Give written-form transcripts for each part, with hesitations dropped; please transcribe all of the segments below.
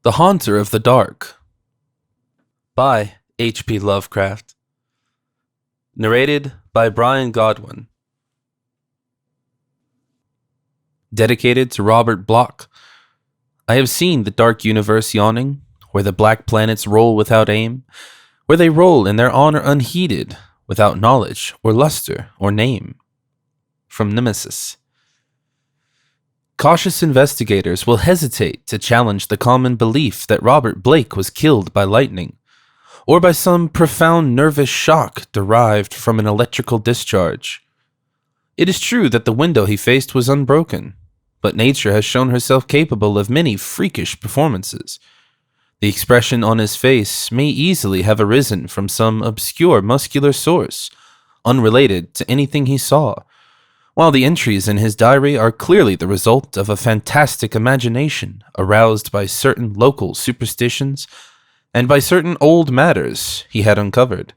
The Haunter of the Dark by H.P. Lovecraft. Narrated by Brian Godwin. Dedicated to Robert Bloch. I have seen the dark universe yawning, where the black planets roll without aim, where they roll in their honor unheeded, without knowledge or luster or name. From Nemesis. Cautious investigators will hesitate to challenge the common belief that Robert Blake was killed by lightning, or by some profound nervous shock derived from an electrical discharge. It is true that the window he faced was unbroken, but nature has shown herself capable of many freakish performances. The expression on his face may easily have arisen from some obscure muscular source, unrelated to anything he saw, while the entries in his diary are clearly the result of a fantastic imagination aroused by certain local superstitions and by certain old matters he had uncovered.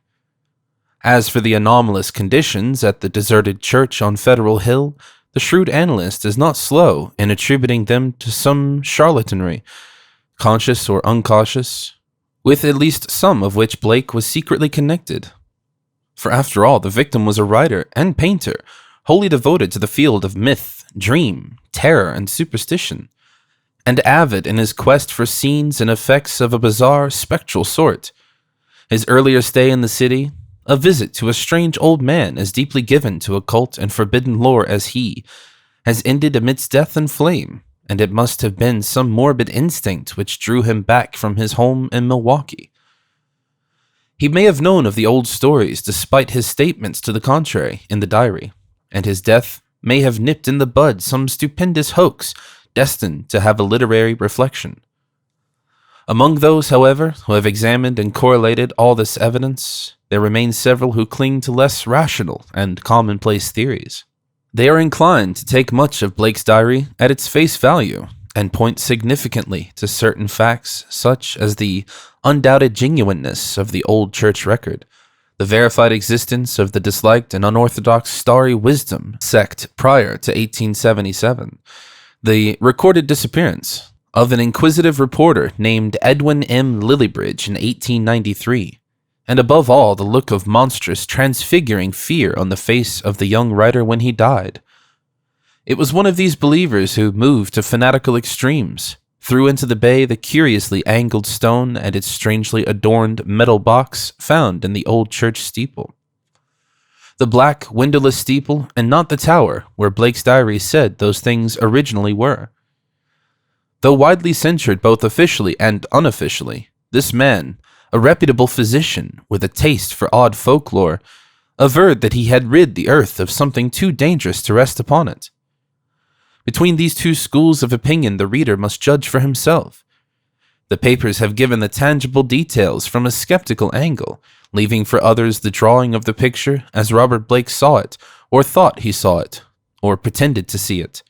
As for the anomalous conditions at the deserted church on Federal Hill, the shrewd analyst is not slow in attributing them to some charlatanry, conscious or uncautious, with at least some of which Blake was secretly connected. For after all, the victim was a writer and painter, wholly devoted to the field of myth, dream, terror, and superstition, and avid in his quest for scenes and effects of a bizarre, spectral sort. His earlier stay in the city, a visit to a strange old man as deeply given to occult and forbidden lore as he, has ended amidst death and flame, and it must have been some morbid instinct which drew him back from his home in Milwaukee. He may have known of the old stories despite his statements to the contrary in the diary, and his death may have nipped in the bud some stupendous hoax destined to have a literary reflection. Among those, however, who have examined and correlated all this evidence, there remain several who cling to less rational and commonplace theories. They are inclined to take much of Blake's diary at its face value and point significantly to certain facts such as the undoubted genuineness of the old church record, the verified existence of the disliked and unorthodox Starry Wisdom sect prior to 1877, the recorded disappearance of an inquisitive reporter named Edwin M. Lillibridge in 1893, and above all the look of monstrous, transfiguring fear on the face of the young writer when he died. It was one of these believers who moved to fanatical extremes, threw into the bay the curiously angled stone and its strangely adorned metal box found in the old church steeple. The black, windowless steeple, and not the tower where Blake's diary said those things originally were. Though widely censured both officially and unofficially, this man, a reputable physician with a taste for odd folklore, averred that he had rid the earth of something too dangerous to rest upon it. Between these two schools of opinion the reader must judge for himself. The papers have given the tangible details from a skeptical angle, leaving for others the drawing of the picture as Robert Blake saw it, or thought he saw it, or pretended to see it.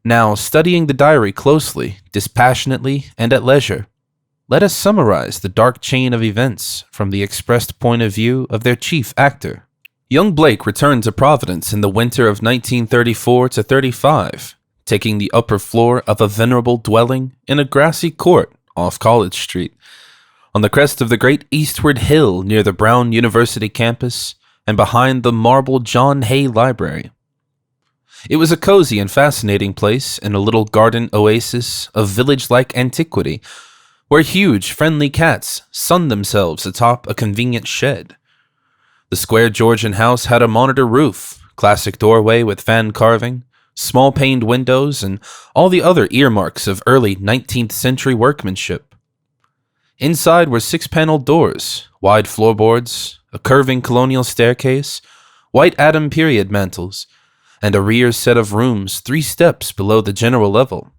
Now, studying the diary closely, dispassionately, and at leisure, let us summarize the dark chain of events from the expressed point of view of their chief actor. Young Blake returned to Providence in the winter of 1934-35, taking the upper floor of a venerable dwelling in a grassy court off College Street, on the crest of the great eastward hill near the Brown University campus and behind the marble John Hay Library. It was a cozy and fascinating place in a little garden oasis of village-like antiquity, where huge, friendly cats sunned themselves atop a convenient shed. The square Georgian house had a monitor roof, classic doorway with fan carving, small paned windows, and all the other earmarks of early 19th century workmanship. Inside were 6-paneled doors, wide floorboards, a curving colonial staircase, white Adam period mantels, and a rear set of rooms 3 steps below the general level.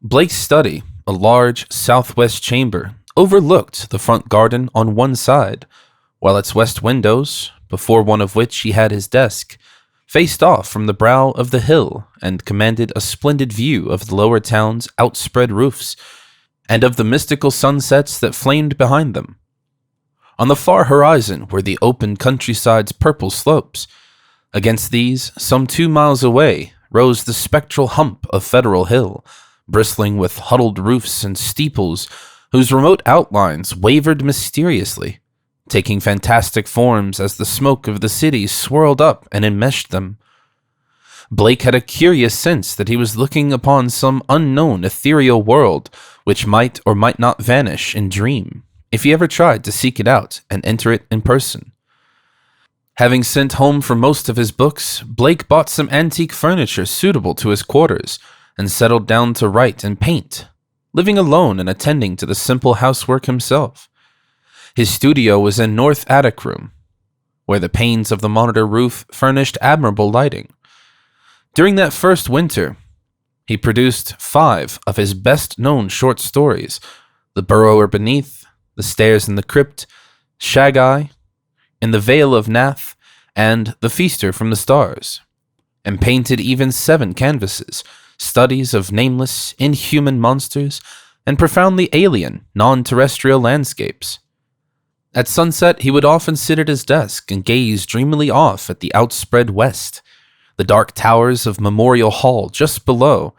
Blake's study, a large southwest chamber, overlooked the front garden on one side, while its west windows, before one of which he had his desk, faced off from the brow of the hill and commanded a splendid view of the lower town's outspread roofs and of the mystical sunsets that flamed behind them. On the far horizon were the open countryside's purple slopes. Against these, some 2 miles away, rose the spectral hump of Federal Hill, bristling with huddled roofs and steeples whose remote outlines wavered mysteriously, taking fantastic forms as the smoke of the city swirled up and enmeshed them. Blake had a curious sense that he was looking upon some unknown ethereal world which might or might not vanish in dream if he ever tried to seek it out and enter it in person. Having sent home for most of his books, Blake bought some antique furniture suitable to his quarters and settled down to write and paint, living alone and attending to the simple housework himself. His studio was in North Attic Room, where the panes of the monitor roof furnished admirable lighting. During that first winter, he produced 5 of his best-known short stories: The Burrower Beneath, The Stairs in the Crypt, Shag-Eye, In the Vale of Nath, and The Feaster from the Stars, and painted even 7 canvases, studies of nameless, inhuman monsters, and profoundly alien, non-terrestrial landscapes. At sunset, he would often sit at his desk and gaze dreamily off at the outspread west, the dark towers of Memorial Hall just below,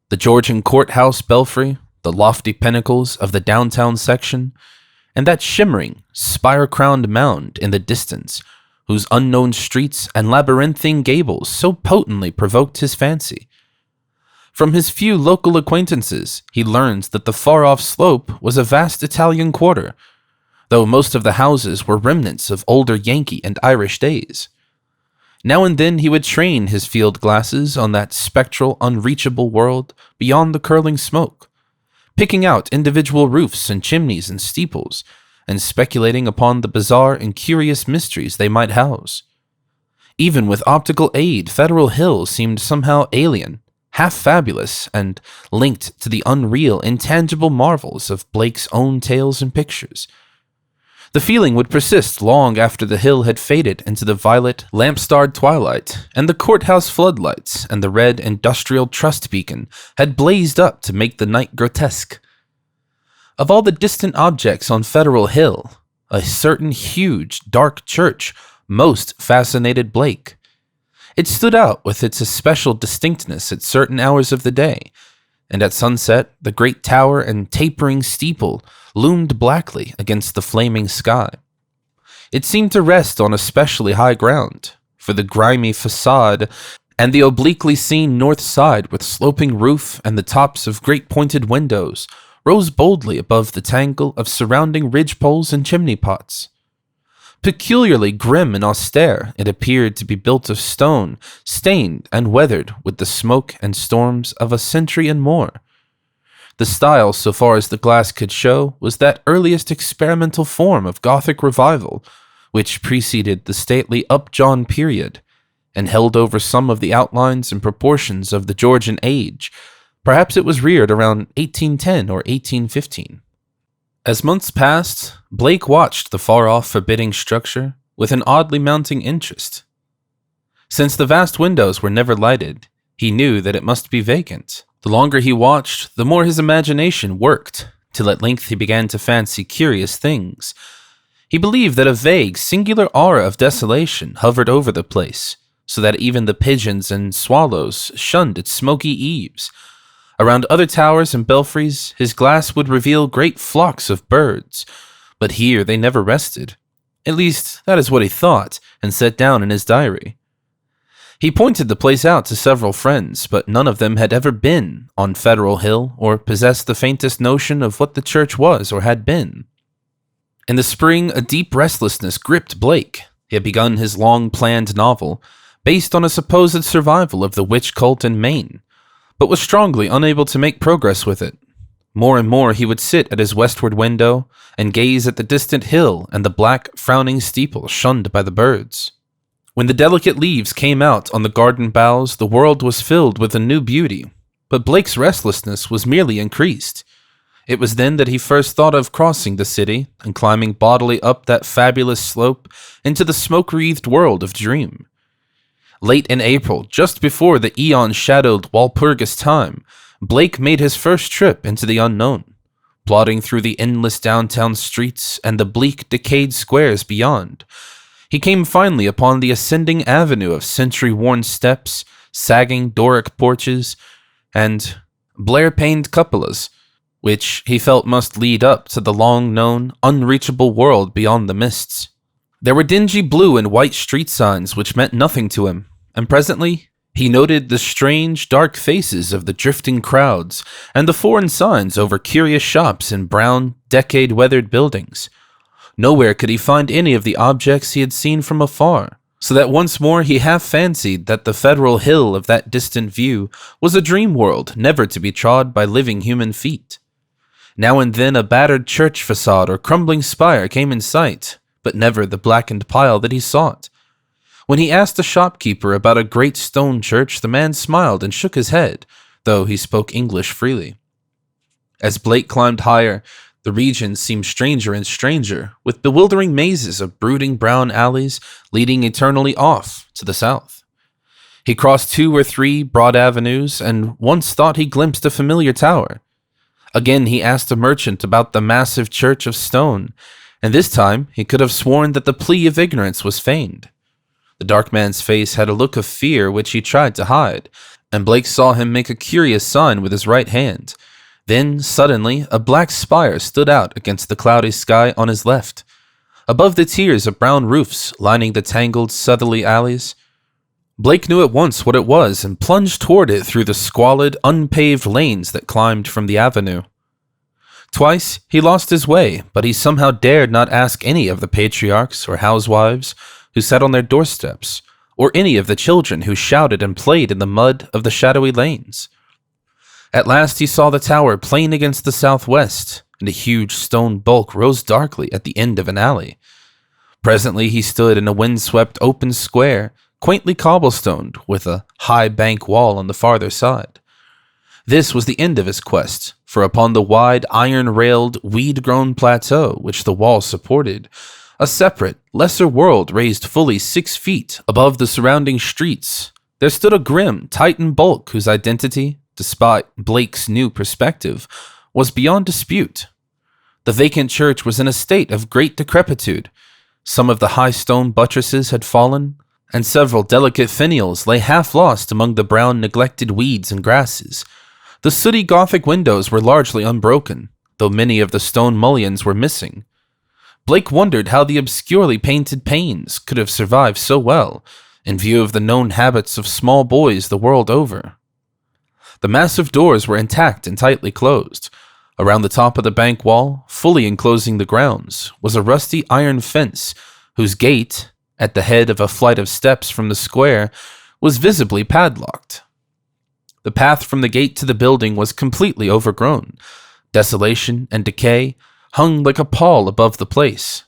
the Georgian Courthouse belfry, the lofty pinnacles of the downtown section, and that shimmering, spire-crowned mound in the distance, whose unknown streets and labyrinthine gables so potently provoked his fancy. From his few local acquaintances, he learned that the far-off slope was a vast Italian quarter, though most of the houses were remnants of older Yankee and Irish days. Now and then he would train his field glasses on that spectral, unreachable world beyond the curling smoke, picking out individual roofs and chimneys and steeples, and speculating upon the bizarre and curious mysteries they might house. Even with optical aid, Federal Hill seemed somehow alien, half fabulous, and linked to the unreal, intangible marvels of Blake's own tales and pictures. The feeling would persist long after the hill had faded into the violet, lamp-starred twilight, and the courthouse floodlights and the red industrial trust beacon had blazed up to make the night grotesque. Of all the distant objects on Federal Hill, a certain huge, dark church most fascinated Blake. It stood out with its especial distinctness at certain hours of the day, and at sunset the great tower and tapering steeple loomed blackly against the flaming sky. It seemed to rest on especially high ground, for the grimy facade and the obliquely seen north side with sloping roof and the tops of great pointed windows rose boldly above the tangle of surrounding ridgepoles and chimney pots. Peculiarly grim and austere, it appeared to be built of stone, stained and weathered with the smoke and storms of a century and more. The style, so far as the glass could show, was that earliest experimental form of Gothic revival, which preceded the stately Upjohn period, and held over some of the outlines and proportions of the Georgian age. Perhaps it was reared around 1810 or 1815. As months passed, Blake watched the far-off forbidding structure with an oddly mounting interest. Since the vast windows were never lighted, he knew that it must be vacant. The longer he watched, the more his imagination worked, till at length he began to fancy curious things. He believed that a vague, singular aura of desolation hovered over the place, so that even the pigeons and swallows shunned its smoky eaves. Around other towers and belfries, his glass would reveal great flocks of birds, but here they never rested. At least, that is what he thought, and set down in his diary. He pointed the place out to several friends, but none of them had ever been on Federal Hill or possessed the faintest notion of what the church was or had been. In the spring, a deep restlessness gripped Blake. He had begun his long-planned novel, based on a supposed survival of the witch cult in Maine, but was strongly unable to make progress with it. More and more he would sit at his westward window and gaze at the distant hill and the black, frowning steeple shunned by the birds. When the delicate leaves came out on the garden boughs, the world was filled with a new beauty, but Blake's restlessness was merely increased. It was then that he first thought of crossing the city and climbing bodily up that fabulous slope into the smoke-wreathed world of dream. Late in April, just before the eon-shadowed Walpurgis time, Blake made his first trip into the unknown, plodding through the endless downtown streets and the bleak, decayed squares beyond. He came finally upon the ascending avenue of century-worn steps, sagging Doric porches, and Blair-paned cupolas, which he felt must lead up to the long-known, unreachable world beyond the mists. There were dingy blue and white street signs which meant nothing to him, and presently he noted the strange, dark faces of the drifting crowds and the foreign signs over curious shops in brown, decade-weathered buildings. Nowhere could he find any of the objects he had seen from afar, so that once more he half fancied that the federal hill of that distant view was a dream world never to be trod by living human feet. Now and then a battered church facade or crumbling spire came in sight, but never the blackened pile that he sought. When he asked a shopkeeper about a great stone church, the man smiled and shook his head, though he spoke English freely. As Blake climbed higher, the region seemed stranger and stranger, with bewildering mazes of brooding brown alleys leading eternally off to the south. He crossed 2 or 3 broad avenues, and once thought he glimpsed a familiar tower. Again he asked a merchant about the massive church of stone, and this time he could have sworn that the plea of ignorance was feigned. The dark man's face had a look of fear which he tried to hide, and Blake saw him make a curious sign with his right hand. Then, suddenly, a black spire stood out against the cloudy sky on his left, above the tiers of brown roofs lining the tangled southerly alleys. Blake knew at once what it was and plunged toward it through the squalid, unpaved lanes that climbed from the avenue. Twice he lost his way, but he somehow dared not ask any of the patriarchs or housewives who sat on their doorsteps, or any of the children who shouted and played in the mud of the shadowy lanes. At last he saw the tower plain against the southwest, and a huge stone bulk rose darkly at the end of an alley. Presently he stood in a windswept open square, quaintly cobblestoned, with a high bank wall on the farther side. This was the end of his quest, for upon the wide, iron-railed, weed-grown plateau which the wall supported, a separate, lesser world raised fully 6 feet above the surrounding streets, there stood a grim, Titan bulk whose identity, despite Blake's new perspective, was beyond dispute. The vacant church was in a state of great decrepitude. Some of the high stone buttresses had fallen, and several delicate finials lay half lost among the brown neglected weeds and grasses. The sooty Gothic windows were largely unbroken, though many of the stone mullions were missing. Blake wondered how the obscurely painted panes could have survived so well, in view of the known habits of small boys the world over. The massive doors were intact and tightly closed. Around the top of the bank wall, fully enclosing the grounds, was a rusty iron fence, whose gate, at the head of a flight of steps from the square, was visibly padlocked. The path from the gate to the building was completely overgrown. Desolation and decay hung like a pall above the place.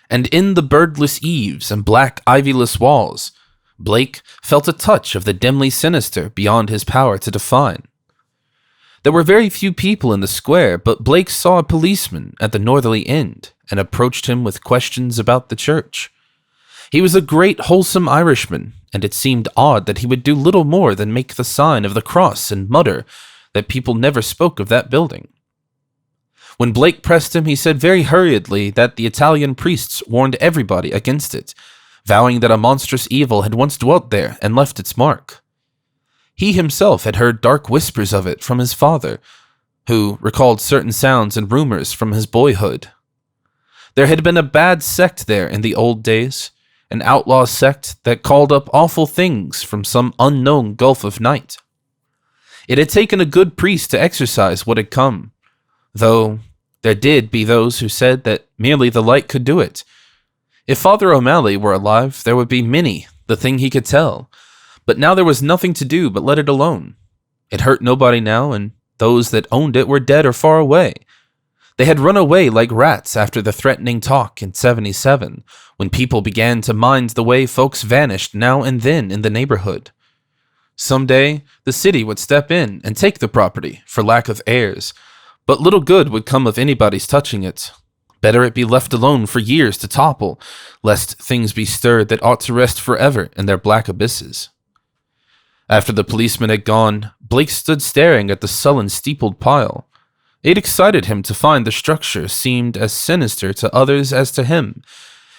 And in the birdless eaves and black ivyless walls, Blake felt a touch of the dimly sinister beyond his power to define. There were very few people in the square, but Blake saw a policeman at the northerly end and approached him with questions about the church. He was a great wholesome Irishman, and it seemed odd that he would do little more than make the sign of the cross and mutter that people never spoke of that building. When Blake pressed him, he said very hurriedly that the Italian priests warned everybody against it, vowing that a monstrous evil had once dwelt there and left its mark. He himself had heard dark whispers of it from his father, who recalled certain sounds and rumors from his boyhood. There had been a bad sect there in the old days, an outlaw sect that called up awful things from some unknown gulf of night. It had taken a good priest to exorcise what had come, though there did be those who said that merely the light could do it. If Father O'Malley were alive, there would be many the thing he could tell, but now there was nothing to do but let it alone. It hurt nobody now, and those that owned it were dead or far away. They had run away like rats after the threatening talk in '77, when people began to mind the way folks vanished now and then in the neighborhood. Someday, the city would step in and take the property for lack of heirs, but little good would come of anybody's touching it. Better it be left alone for years to topple, lest things be stirred that ought to rest forever in their black abysses. After the policeman had gone, Blake stood staring at the sullen steepled pile. It excited him to find the structure seemed as sinister to others as to him,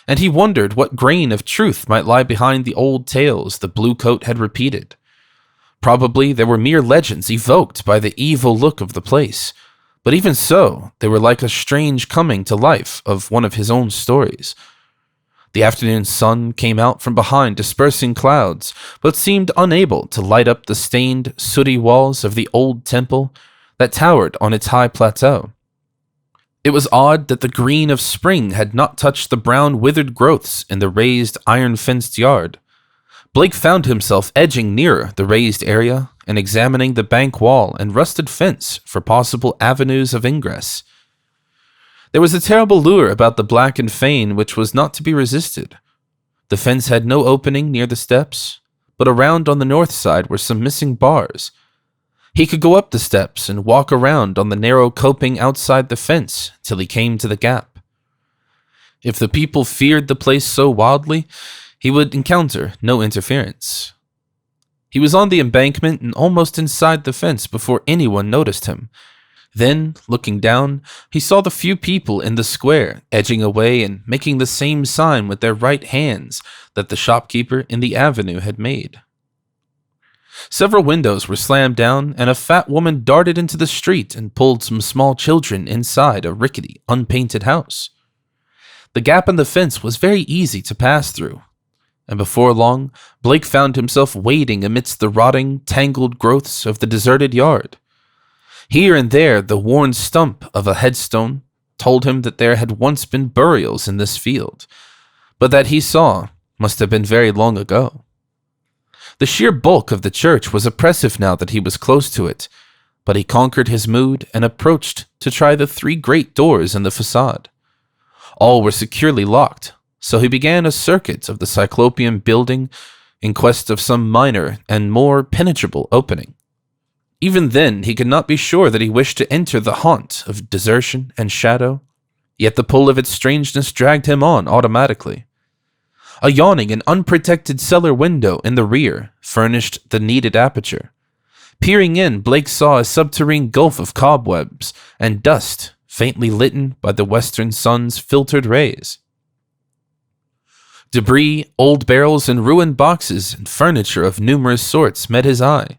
and he wondered what grain of truth might lie behind the old tales the blue coat had repeated. Probably they were mere legends evoked by the evil look of the place, but even so, they were like a strange coming to life of one of his own stories. The afternoon sun came out from behind dispersing clouds, but seemed unable to light up the stained, sooty walls of the old temple that towered on its high plateau. It was odd that the green of spring had not touched the brown, withered growths in the raised, iron-fenced yard. Blake found himself edging nearer the raised area and examining the bank wall and rusted fence for possible avenues of ingress. There was a terrible lure about the blackened fane which was not to be resisted. The fence had no opening near the steps, but around on the north side were some missing bars. He could go up the steps and walk around on the narrow coping outside the fence till he came to the gap. If the people feared the place so wildly, he would encounter no interference. He was on the embankment and almost inside the fence before anyone noticed him. Then, looking down, he saw the few people in the square edging away and making the same sign with their right hands that the shopkeeper in the avenue had made. Several windows were slammed down, and a fat woman darted into the street and pulled some small children inside a rickety, unpainted house. The gap in the fence was very easy to pass through, and before long, Blake found himself wading amidst the rotting, tangled growths of the deserted yard. Here and there, the worn stump of a headstone told him that there had once been burials in this field, but that he saw must have been very long ago. The sheer bulk of the church was oppressive now that he was close to it, but he conquered his mood and approached to try the 3 great doors in the facade. All were securely locked, so he began a circuit of the Cyclopean building in quest of some minor and more penetrable opening. Even then, he could not be sure that he wished to enter the haunt of desertion and shadow, yet the pull of its strangeness dragged him on automatically. A yawning and unprotected cellar window in the rear furnished the needed aperture. Peering in, Blake saw a subterranean gulf of cobwebs and dust faintly litten by the western sun's filtered rays. Debris, old barrels, and ruined boxes and furniture of numerous sorts met his eye,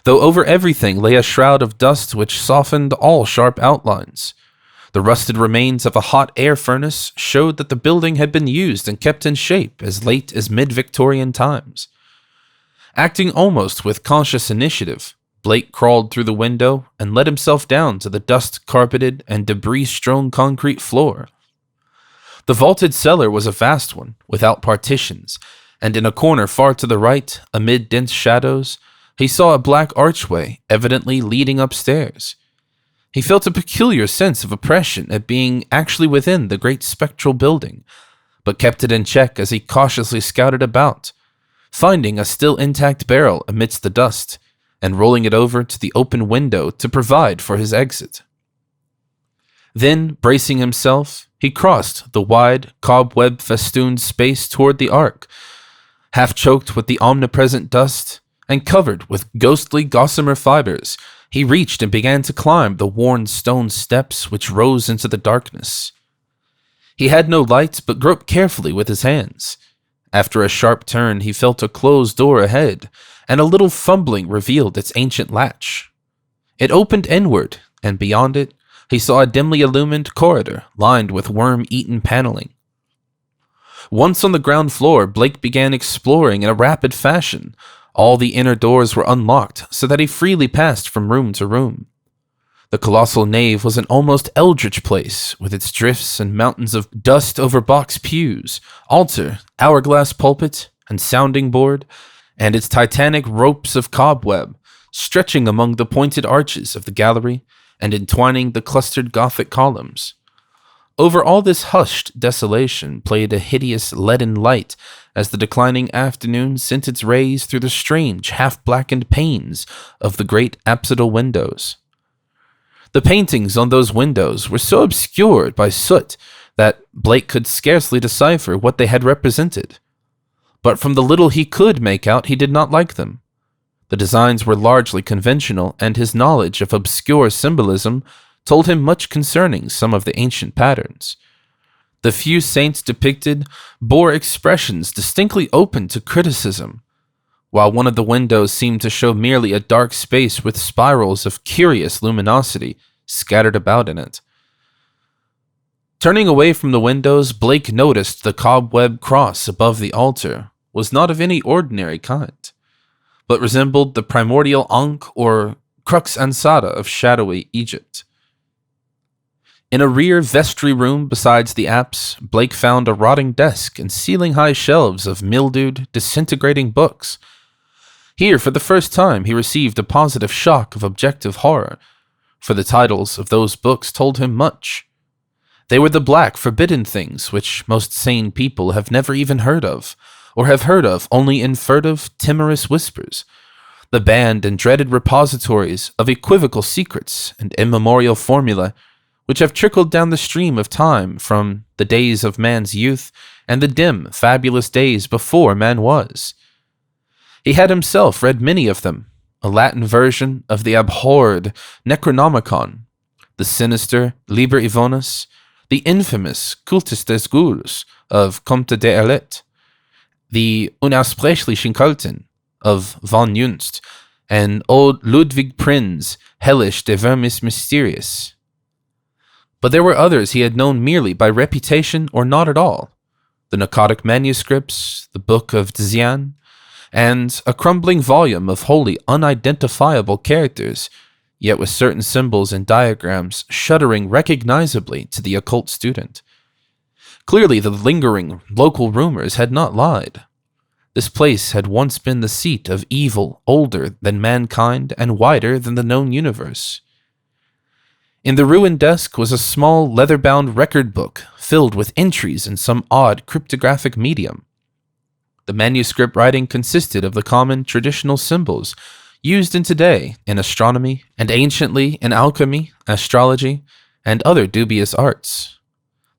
though over everything lay a shroud of dust which softened all sharp outlines. The rusted remains of a hot air furnace showed that the building had been used and kept in shape as late as mid-Victorian times. Acting almost with conscious initiative, Blake crawled through the window and let himself down to the dust-carpeted and debris-strewn concrete floor. The vaulted cellar was a vast one, without partitions, and in a corner far to the right, amid dense shadows, he saw a black archway, evidently leading upstairs. He felt a peculiar sense of oppression at being actually within the great spectral building, but kept it in check as he cautiously scouted about, finding a still intact barrel amidst the dust, and rolling it over to the open window to provide for his exit. Then, bracing himself, he crossed the wide, cobweb-festooned space toward the ark, half choked with the omnipresent dust, and covered with ghostly gossamer fibers. He reached and began to climb the worn stone steps which rose into the darkness. He had no light, but groped carefully with his hands. After a sharp turn, he felt a closed door ahead, and a little fumbling revealed its ancient latch. It opened inward, and beyond it, he saw a dimly illumined corridor lined with worm-eaten paneling. Once on the ground floor, Blake began exploring in a rapid fashion. All the inner doors were unlocked, so that he freely passed from room to room. The colossal nave was an almost eldritch place, with its drifts and mountains of dust over box pews, altar, hourglass pulpit, and sounding board, and its titanic ropes of cobweb, stretching among the pointed arches of the gallery and entwining the clustered Gothic columns. Over all this hushed desolation played a hideous leaden light as the declining afternoon sent its rays through the strange, half-blackened panes of the great apsidal windows. The paintings on those windows were so obscured by soot that Blake could scarcely decipher what they had represented. But from the little he could make out, he did not like them. The designs were largely conventional, and his knowledge of obscure symbolism told him much concerning some of the ancient patterns. The few saints depicted bore expressions distinctly open to criticism, while one of the windows seemed to show merely a dark space with spirals of curious luminosity scattered about in it. Turning away from the windows, Blake noticed the cobweb cross above the altar was not of any ordinary kind, but resembled the primordial Ankh or crux ansata of shadowy Egypt. In a rear vestry room besides the apse, Blake found a rotting desk and ceiling-high shelves of mildewed, disintegrating books. Here, for the first time, he received a positive shock of objective horror, for the titles of those books told him much. They were the black, forbidden things which most sane people have never even heard of, or have heard of only in furtive, timorous whispers, the banned and dreaded repositories of equivocal secrets and immemorial formulae which have trickled down the stream of time from the days of man's youth and the dim, fabulous days before man was. He had himself read many of them, a Latin version of the abhorred Necronomicon, the sinister Liber Ivonus, the infamous Cultus des Ghouls of Comte de Erlet, the Unaussprechlichen Kulten of von Junst, and old Ludwig Prinz, Hellish de Vermis Mysterious. But there were others he had known merely by reputation or not at all, the narcotic manuscripts, the Book of Dzian, and a crumbling volume of wholly unidentifiable characters, yet with certain symbols and diagrams shuddering recognizably to the occult student. Clearly the lingering local rumors had not lied. This place had once been the seat of evil older than mankind and wider than the known universe. In the ruined desk was a small leather-bound record book filled with entries in some odd cryptographic medium. The manuscript writing consisted of the common traditional symbols used in today in astronomy and anciently in alchemy, astrology, and other dubious arts.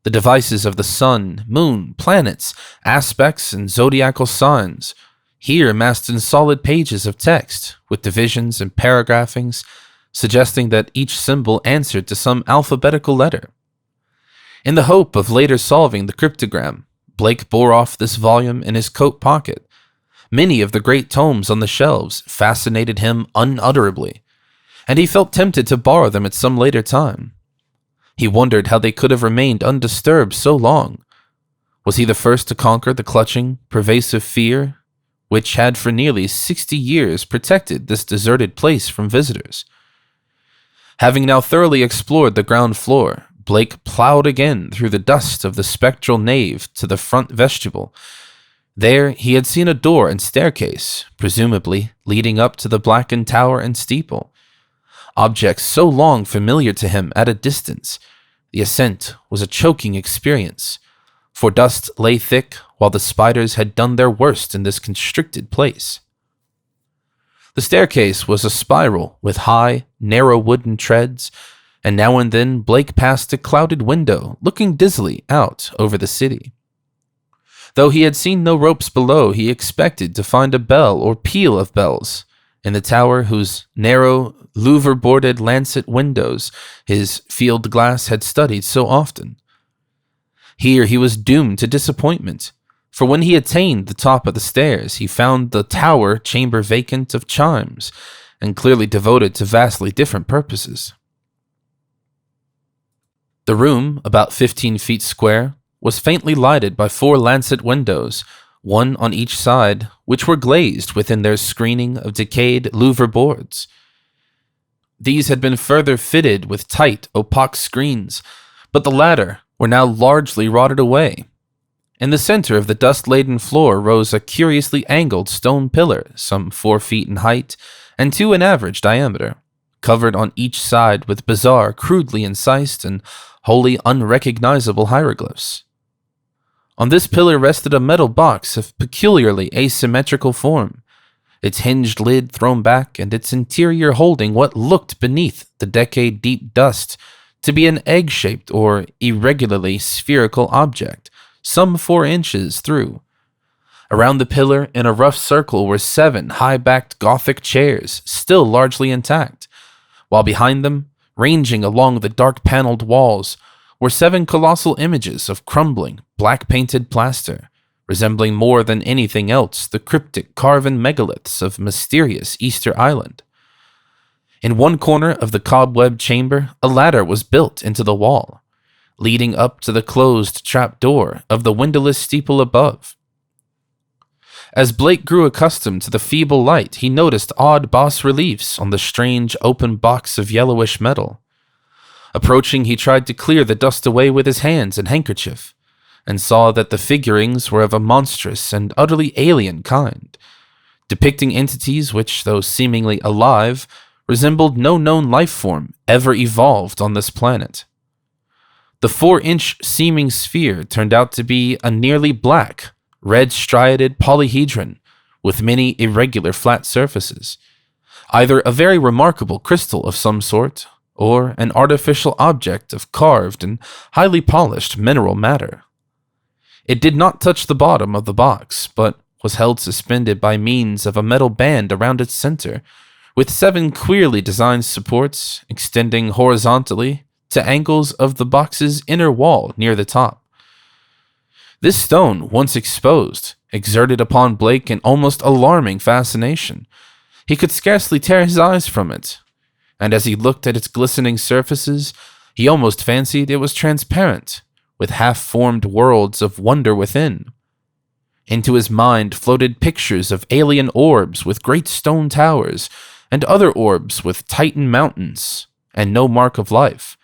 The devices of the sun, moon, planets, aspects, and zodiacal signs, here massed in solid pages of text with divisions and paragraphings, suggesting that each symbol answered to some alphabetical letter. In the hope of later solving the cryptogram, Blake bore off this volume in his coat pocket. Many of the great tomes on the shelves fascinated him unutterably, and he felt tempted to borrow them at some later time. He wondered how they could have remained undisturbed so long. Was he the first to conquer the clutching, pervasive fear which had for nearly 60 years protected this deserted place from visitors? Having now thoroughly explored the ground floor, Blake plowed again through the dust of the spectral nave to the front vestibule. There he had seen a door and staircase, presumably leading up to the blackened tower and steeple. Objects so long familiar to him at a distance, the ascent was a choking experience, for dust lay thick while the spiders had done their worst in this constricted place. The staircase was a spiral with high, narrow wooden treads, and now and then Blake passed a clouded window looking dizzily out over the city. Though he had seen no ropes below, he expected to find a bell or peal of bells in the tower whose narrow, louver-boarded lancet windows his field glass had studied so often. Here he was doomed to disappointment, for when he attained the top of the stairs, he found the tower chamber vacant of chimes, and clearly devoted to vastly different purposes. The room, about 15 feet square, was faintly lighted by 4 lancet windows, one on each side, which were glazed within their screening of decayed louver boards. These had been further fitted with tight, opaque screens, but the latter were now largely rotted away. In the center of the dust-laden floor rose a curiously angled stone pillar, some 4 feet in height and 2 in average diameter, covered on each side with bizarre, crudely incised and wholly unrecognizable hieroglyphs. On this pillar rested a metal box of peculiarly asymmetrical form, its hinged lid thrown back and its interior holding what looked beneath the decade-deep dust to be an egg-shaped or irregularly spherical object, some 4 inches through. Around the pillar, in a rough circle, were 7 high-backed Gothic chairs, still largely intact, while behind them, ranging along the dark-paneled walls, were 7 colossal images of crumbling, black-painted plaster, resembling more than anything else the cryptic carven megaliths of mysterious Easter Island. In one corner of the cobweb chamber, a ladder was built into the wall, leading up to the closed trapdoor of the windowless steeple above. As Blake grew accustomed to the feeble light, he noticed odd bas-reliefs on the strange open box of yellowish metal. Approaching, he tried to clear the dust away with his hands and handkerchief, and saw that the figurines were of a monstrous and utterly alien kind, depicting entities which, though seemingly alive, resembled no known life form ever evolved on this planet. The 4-inch seeming sphere turned out to be a nearly black, red-striated polyhedron with many irregular flat surfaces, either a very remarkable crystal of some sort, or an artificial object of carved and highly polished mineral matter. It did not touch the bottom of the box, but was held suspended by means of a metal band around its center, with 7 queerly designed supports extending horizontally to angles of the box's inner wall near the top. This stone, once exposed, exerted upon Blake an almost alarming fascination. He could scarcely tear his eyes from it, and as he looked at its glistening surfaces, he almost fancied it was transparent, with half-formed worlds of wonder within. Into his mind floated pictures of alien orbs with great stone towers, and other orbs with Titan mountains, and no mark of life,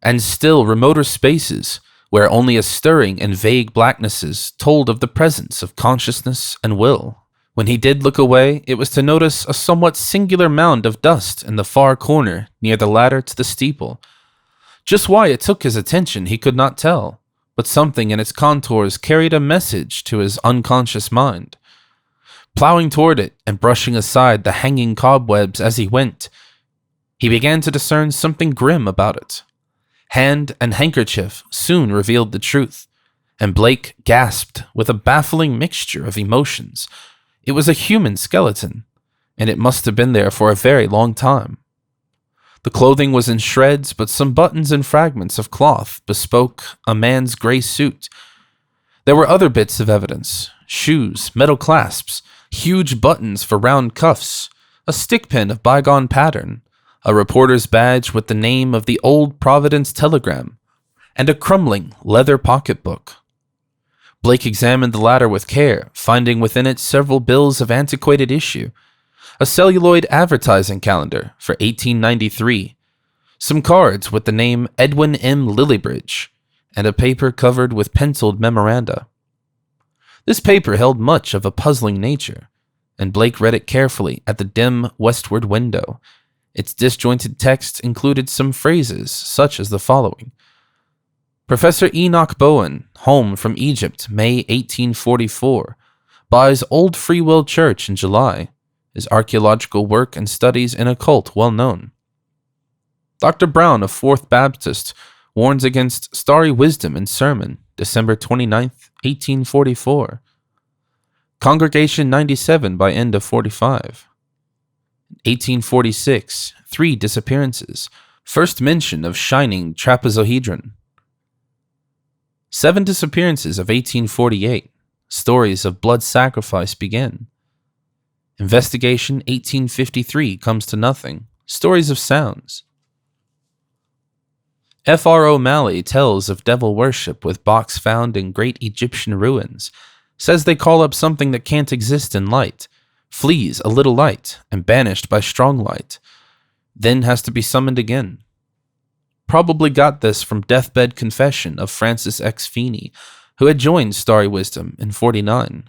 and still remoter spaces where only a stirring and vague blacknesses told of the presence of consciousness and will. When he did look away, it was to notice a somewhat singular mound of dust in the far corner near the ladder to the steeple. Just why it took his attention he could not tell, but something in its contours carried a message to his unconscious mind. Plowing toward it and brushing aside the hanging cobwebs as he went, he began to discern something grim about it. Hand and handkerchief soon revealed the truth, and Blake gasped with a baffling mixture of emotions. It was a human skeleton, and it must have been there for a very long time. The clothing was in shreds, but some buttons and fragments of cloth bespoke a man's gray suit. There were other bits of evidence: shoes, metal clasps, huge buttons for round cuffs, a stick pin of bygone pattern, a reporter's badge with the name of the old Providence Telegram, and a crumbling leather pocketbook. Blake examined the latter with care, finding within it several bills of antiquated issue, a celluloid advertising calendar for 1893, some cards with the name Edwin M. Lillibridge, and a paper covered with penciled memoranda. This paper held much of a puzzling nature, and Blake read it carefully at the dim westward window. Its disjointed text included some phrases such as the following: Professor Enoch Bowen, home from Egypt, May 1844, buys Old Free Will Church in July. His archaeological work and studies in occult well known. Dr. Brown of Fourth Baptist warns against starry wisdom in sermon, December 29th, 1844. Congregation 97 by end of 45. 1846, 3 disappearances. First mention of shining trapezohedron. 7 disappearances of 1848. Stories of blood sacrifice begin. Investigation 1853 comes to nothing. Stories of sounds. F.R. O'Malley tells of devil worship with box found in great Egyptian ruins. Says they call up something that can't exist in light, flees a little light, and banished by strong light, then has to be summoned again. Probably got this from deathbed confession of Francis X. Feeney, who had joined Starry Wisdom in 49.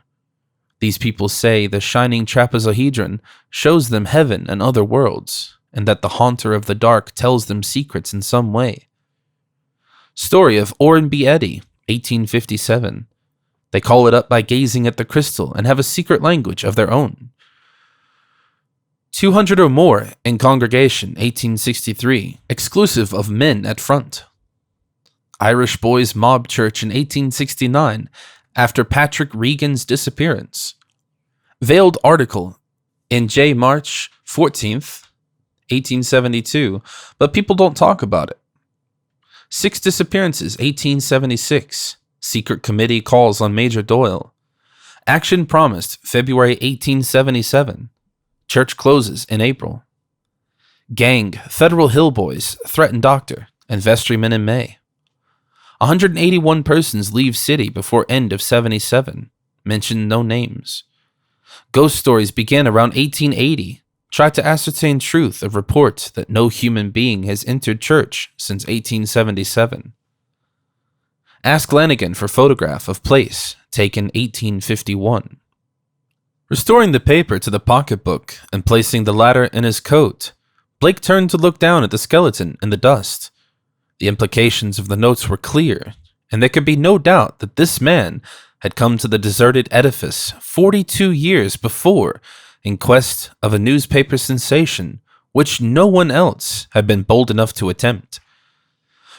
These people say the shining trapezohedron shows them heaven and other worlds, and that the haunter of the dark tells them secrets in some way. Story of Orrin B. Eddy, 1857. They call it up by gazing at the crystal and have a secret language of their own. 200 or more in congregation, 1863, exclusive of men at front. Irish boys mob church in 1869, after Patrick Regan's disappearance. Veiled article in J. March 14th, 1872, but people don't talk about it. 6 disappearances, 1876. Secret committee calls on Major Doyle. Action promised February 1877. Church closes in April. Gang, Federal Hill Boys, threaten doctor and vestryman in May. 181 persons leave city before end of 77. Mention no names. Ghost stories begin around 1880. Try to ascertain truth of report that no human being has entered church since 1877. Ask Lanigan for photograph of place taken 1851. Restoring the paper to the pocketbook and placing the latter in his coat, Blake turned to look down at the skeleton in the dust. The implications of the notes were clear, and there could be no doubt that this man had come to the deserted edifice 42 years before in quest of a newspaper sensation which no one else had been bold enough to attempt.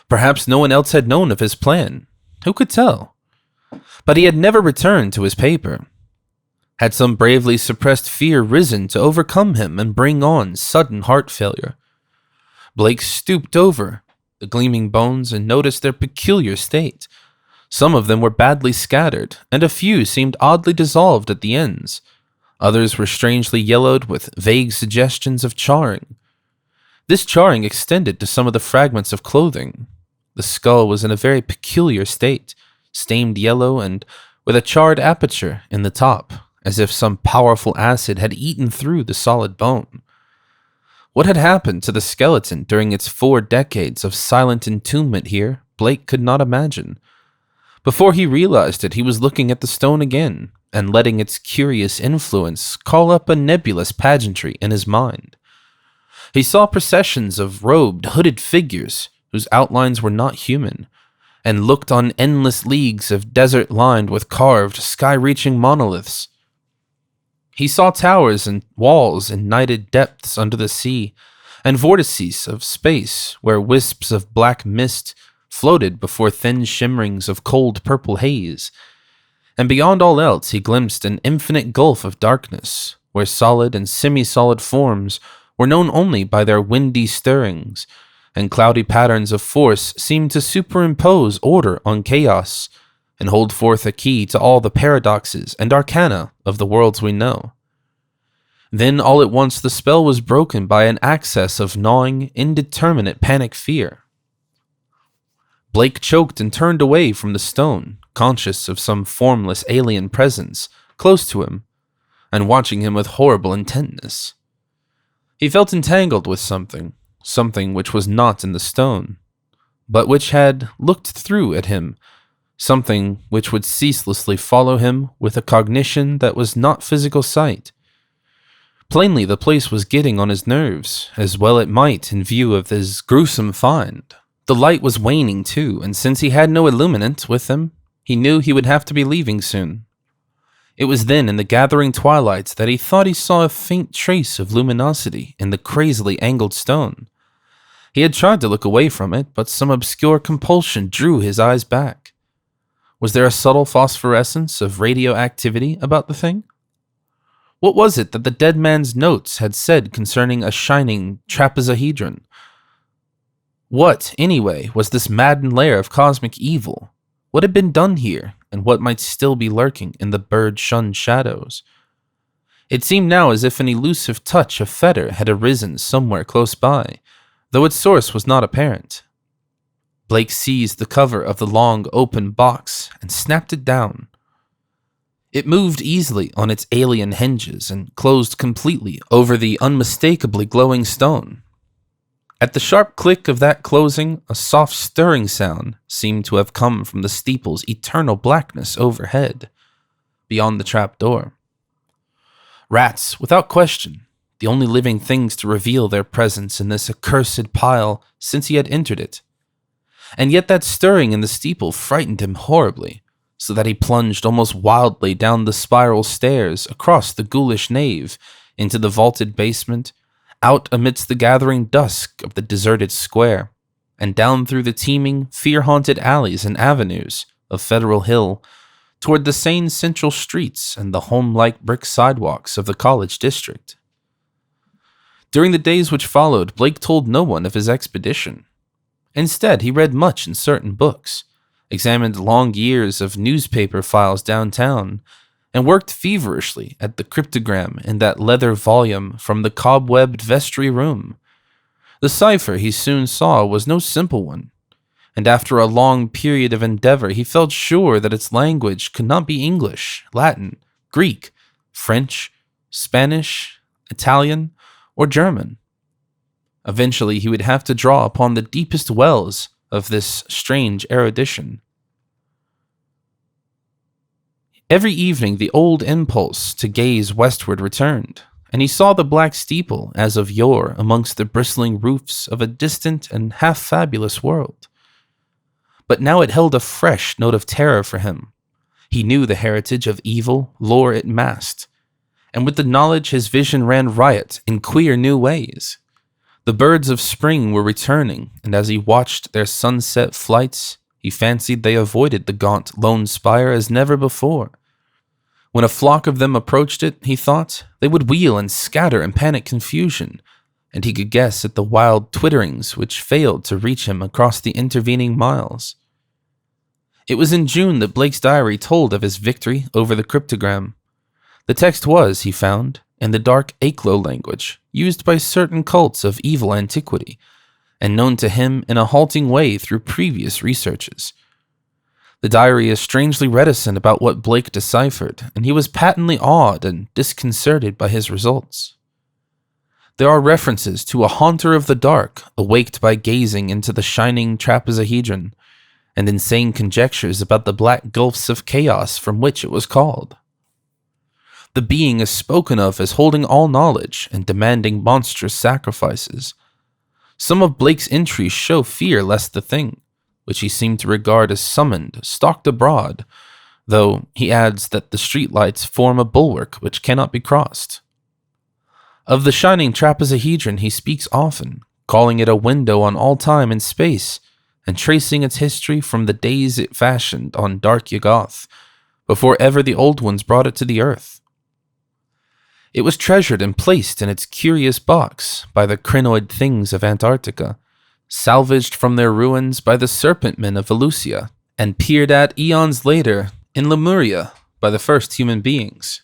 Perhaps no one else had known of his plan. Who could tell? But he had never returned to his paper. Had some bravely suppressed fear risen to overcome him and bring on sudden heart failure? Blake stooped over the gleaming bones and noticed their peculiar state. Some of them were badly scattered, and a few seemed oddly dissolved at the ends. Others were strangely yellowed with vague suggestions of charring. This charring extended to some of the fragments of clothing. The skull was in a very peculiar state, stained yellow and with a charred aperture in the top, as if some powerful acid had eaten through the solid bone. What had happened to the skeleton during its 4 decades of silent entombment here, Blake could not imagine. Before he realized it, he was looking at the stone again, and letting its curious influence call up a nebulous pageantry in his mind. He saw processions of robed, hooded figures whose outlines were not human, and looked on endless leagues of desert lined with carved, sky-reaching monoliths. He saw towers and walls in nighted depths under the sea, and vortices of space where wisps of black mist floated before thin shimmerings of cold purple haze. And beyond all else he glimpsed an infinite gulf of darkness, where solid and semi-solid forms were known only by their windy stirrings, and cloudy patterns of force seemed to superimpose order on chaos, and hold forth a key to all the paradoxes and arcana of the worlds we know. Then all at once the spell was broken by an access of gnawing, indeterminate panic fear. Blake choked and turned away from the stone, conscious of some formless alien presence close to him, and watching him with horrible intentness. He felt entangled with something which was not in the stone, but which had looked through at him, something which would ceaselessly follow him with a cognition that was not physical sight. Plainly the place was getting on his nerves, as well it might in view of his gruesome find. The light was waning too, and since he had no illuminant with him, he knew he would have to be leaving soon. It was then in the gathering twilight that he thought he saw a faint trace of luminosity in the crazily angled stone. He had tried to look away from it, but some obscure compulsion drew his eyes back. Was there a subtle phosphorescence of radioactivity about the thing? What was it that the dead man's notes had said concerning a shining trapezohedron? What, anyway, was this maddened lair of cosmic evil? What had been done here, and what might still be lurking in the bird-shunned shadows? It seemed now as if an elusive touch of fetter had arisen somewhere close by, though its source was not apparent. Blake seized the cover of the long, open box and snapped it down. It moved easily on its alien hinges and closed completely over the unmistakably glowing stone. At the sharp click of that closing, a soft stirring sound seemed to have come from the steeple's eternal blackness overhead, beyond the trapdoor. Rats, without question, the only living things to reveal their presence in this accursed pile since he had entered it. And yet that stirring in the steeple frightened him horribly, so that he plunged almost wildly down the spiral stairs, across the ghoulish nave, into the vaulted basement, out amidst the gathering dusk of the deserted square, and down through the teeming, fear-haunted alleys and avenues of Federal Hill, toward the sane central streets and the home-like brick sidewalks of the college district. During the days which followed, Blake told no one of his expedition. Instead, he read much in certain books, examined long years of newspaper files downtown, and worked feverishly at the cryptogram in that leather volume from the cobwebbed vestry room. The cipher, he soon saw, was no simple one, and after a long period of endeavor he felt sure that its language could not be English, Latin, Greek, French, Spanish, Italian, or German. Eventually he would have to draw upon the deepest wells of this strange erudition. Every evening the old impulse to gaze westward returned, and he saw the black steeple as of yore amongst the bristling roofs of a distant and half-fabulous world. But now it held a fresh note of terror for him. He knew the heritage of evil lore it masked, and with the knowledge his vision ran riot in queer new ways. The birds of spring were returning, and as he watched their sunset flights, he fancied they avoided the gaunt lone spire as never before. When a flock of them approached it, he thought, they would wheel and scatter in panic confusion, and he could guess at the wild twitterings which failed to reach him across the intervening miles. It was in June that Blake's diary told of his victory over the cryptogram. The text was, he found, in the dark Aklo language, used by certain cults of evil antiquity, and known to him in a halting way through previous researches. The diary is strangely reticent about what Blake deciphered, and he was patently awed and disconcerted by his results. There are references to a haunter of the dark, awaked by gazing into the shining trapezohedron, and insane conjectures about the black gulfs of chaos from which it was called. The being is spoken of as holding all knowledge and demanding monstrous sacrifices. Some of Blake's entries show fear lest the thing, which he seemed to regard as summoned, stalked abroad, though he adds that the streetlights form a bulwark which cannot be crossed. Of the shining trapezohedron he speaks often, calling it a window on all time and space, and tracing its history from the days it fashioned on dark Yuggoth, before ever the old ones brought it to the earth. It was treasured and placed in its curious box by the crinoid things of Antarctica, salvaged from their ruins by the serpent men of Velusia, and peered at eons later in Lemuria by the first human beings.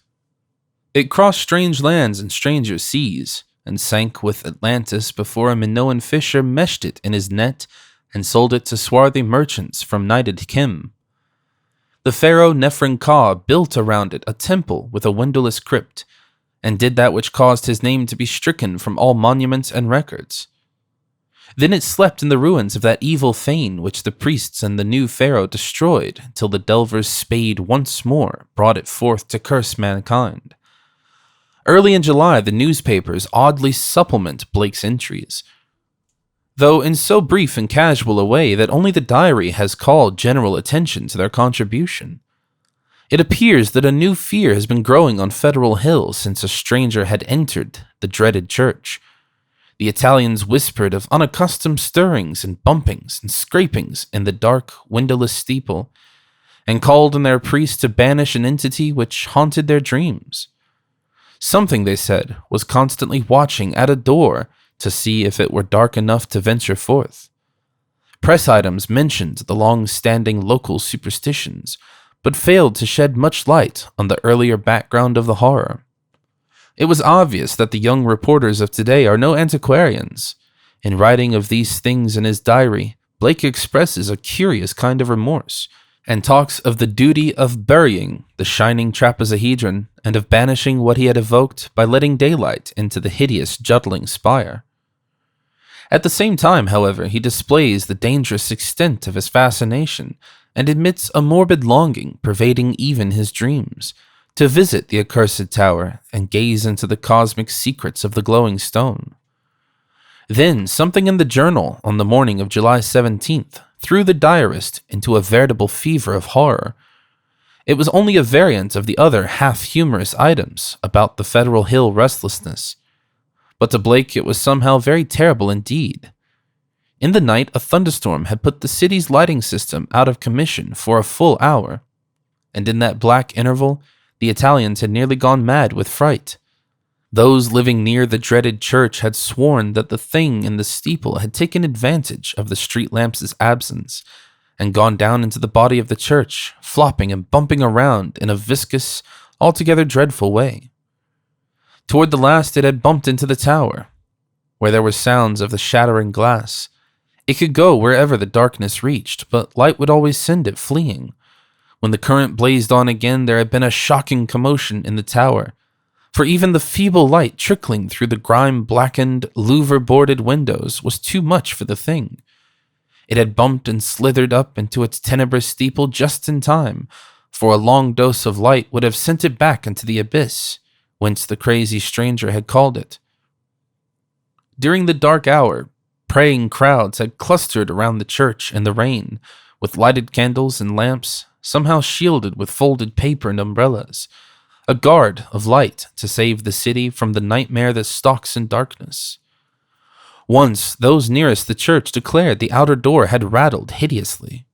It crossed strange lands and stranger seas, and sank with Atlantis before a Minoan fisher meshed it in his net and sold it to swarthy merchants from knighted Kim. The pharaoh Neferin-Ka built around it a temple with a windowless crypt, and did that which caused his name to be stricken from all monuments and records. Then it slept in the ruins of that evil fane which the priests and the new pharaoh destroyed, till the delver's spade once more brought it forth to curse mankind. Early in July, the newspapers oddly supplement Blake's entries, though in so brief and casual a way that only the diary has called general attention to their contribution. It appears that a new fear has been growing on Federal Hill since a stranger had entered the dreaded church. The Italians whispered of unaccustomed stirrings and bumpings and scrapings in the dark, windowless steeple, and called on their priest to banish an entity which haunted their dreams. Something, they said, was constantly watching at a door to see if it were dark enough to venture forth. Press items mentioned the long-standing local superstitions, but failed to shed much light on the earlier background of the horror. It was obvious that the young reporters of today are no antiquarians. In writing of these things in his diary, Blake expresses a curious kind of remorse, and talks of the duty of burying the shining trapezohedron and of banishing what he had evoked by letting daylight into the hideous juddling spire. At the same time, however, he displays the dangerous extent of his fascination and admits a morbid longing pervading even his dreams, to visit the accursed tower and gaze into the cosmic secrets of the glowing stone. Then, something in the journal on the morning of July 17th threw the diarist into a veritable fever of horror. It was only a variant of the other half-humorous items about the Federal Hill restlessness, but to Blake it was somehow very terrible indeed. In the night, a thunderstorm had put the city's lighting system out of commission for a full hour, and in that black interval, the Italians had nearly gone mad with fright. Those living near the dreaded church had sworn that the thing in the steeple had taken advantage of the street lamps' absence and gone down into the body of the church, flopping and bumping around in a viscous, altogether dreadful way. Toward the last it had bumped into the tower, where there were sounds of the shattering glass. It could go wherever the darkness reached, but light would always send it fleeing. When the current blazed on again, there had been a shocking commotion in the tower, for even the feeble light trickling through the grime-blackened, louver-boarded windows was too much for the thing. It had bumped and slithered up into its tenebrous steeple just in time, for a long dose of light would have sent it back into the abyss, whence the crazy stranger had called it. During the dark hour, praying crowds had clustered around the church in the rain, with lighted candles and lamps, somehow shielded with folded paper and umbrellas, a guard of light to save the city from the nightmare that stalks in darkness. Once, those nearest the church declared the outer door had rattled hideously.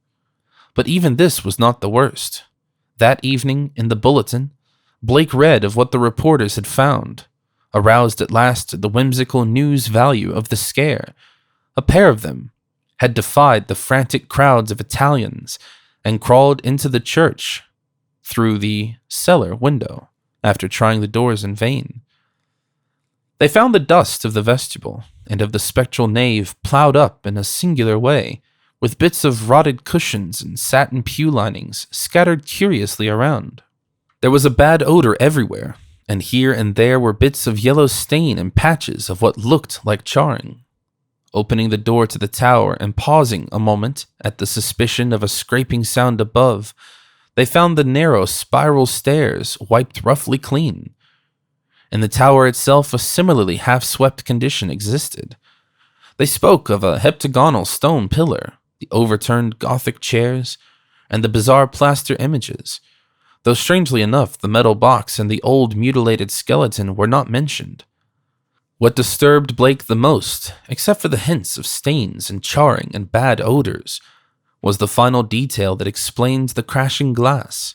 But even this was not the worst. That evening, in the bulletin, Blake read of what the reporters had found, aroused at last to the whimsical news value of the scare. A pair of them had defied the frantic crowds of Italians and crawled into the church through the cellar window after trying the doors in vain. They found the dust of the vestibule and of the spectral nave plowed up in a singular way, with bits of rotted cushions and satin pew linings scattered curiously around. There was a bad odor everywhere, and here and there were bits of yellow stain and patches of what looked like charring. Opening the door to the tower and pausing a moment at the suspicion of a scraping sound above, they found the narrow spiral stairs wiped roughly clean. In the tower itself, a similarly half-swept condition existed. They spoke of a heptagonal stone pillar, the overturned Gothic chairs, and the bizarre plaster images, though strangely enough the metal box and the old mutilated skeleton were not mentioned. What disturbed Blake the most, except for the hints of stains and charring and bad odors, was the final detail that explained the crashing glass.